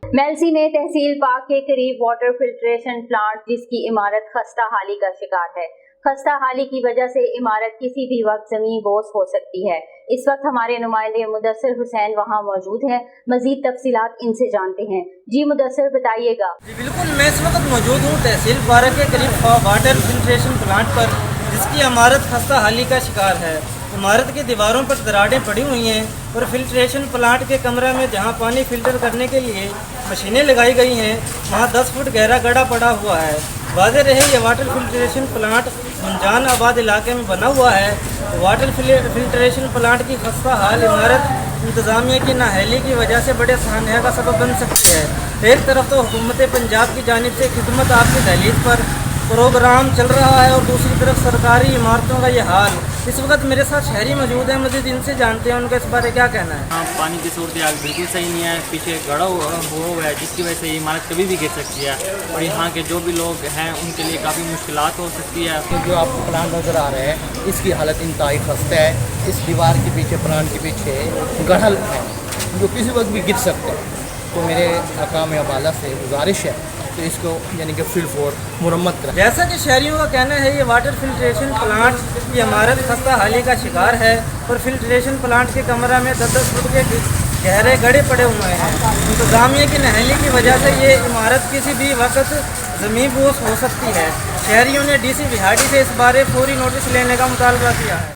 میلسی میں تحصیل پاک کے قریب واٹر فلٹریشن پلانٹ جس کی عمارت خستہ حالی کا شکار ہے۔ خستہ حالی کی وجہ سے عمارت کسی بھی وقت زمین بوس ہو سکتی ہے۔ اس وقت ہمارے نمائندے مدثر حسین وہاں موجود ہیں، مزید تفصیلات ان سے جانتے ہیں۔ جی مدثر بتائیے گا۔ جی بالکل، میں اس وقت موجود ہوں تحصیل پارک کے قریب واٹر فلٹریشن پلانٹ پر، جس کی عمارت خستہ حالی کا شکار ہے۔ عمارت کی دیواروں پر دراڑیں پڑی ہوئی ہیں اور فلٹریشن پلانٹ کے کمرے میں جہاں پانی فلٹر کرنے کے لیے مشینیں لگائی گئی ہیں وہاں 10 فٹ گہرا گڑھا پڑا ہوا ہے۔ واضح رہے یہ واٹر فلٹریشن پلانٹ منجان آباد علاقے میں بنا ہوا ہے۔ واٹر فلٹریشن پلانٹ کی خستہ حال عمارت انتظامیہ کی نااہلی کی وجہ سے بڑے سانحہ کا سبب بن سکتی ہے۔ ایک طرف تو حکومت پنجاب کی جانب سے خدمت آپ کی دہلیز پر پروگرام چل رہا ہے اور دوسری طرف سرکاری عمارتوں کا یہ حال۔ اس وقت میرے ساتھ شہری موجود ہیں، مزید ان سے جانتے ہیں ان کا اس بارے کیا کہنا ہے۔ ہاں، پانی کی صورتحال بالکل صحیح نہیں ہے، پیچھے گڑھا ہوا ہے جس کی وجہ سے یہ عمارت کبھی بھی گر سکتی ہے اور یہاں کے جو بھی لوگ ہیں ان کے لیے کافی مشکلات ہو سکتی ہے۔ جو آپ کو پلانٹ نظر آ رہا ہے اس کی حالت انتہائی خستہ ہے۔ اس دیوار کے پیچھے پلانٹ کے پیچھے گڑھل ہے جو کسی وقت بھی گر سکتا ہے۔ تو میرے حکام عمالہ سے گزارش ہے تو اس کو یعنی کہ فل فور مرمت کریں۔ جیسا کہ شہریوں کا کہنا ہے یہ واٹر فلٹریشن پلانٹ کی عمارت خستہ حالی کا شکار ہے اور فلٹریشن پلانٹ کے کمرہ میں 10 فٹ کے گہرے گڑھے پڑے ہوئے ہیں۔ انتظامیہ کی نااہلی کی وجہ سے یہ عمارت کسی بھی وقت زمین بوس ہو سکتی ہے۔ شہریوں نے ڈی سی بہاڑی سے اس بارے فوری نوٹس لینے کا مطالبہ کیا ہے۔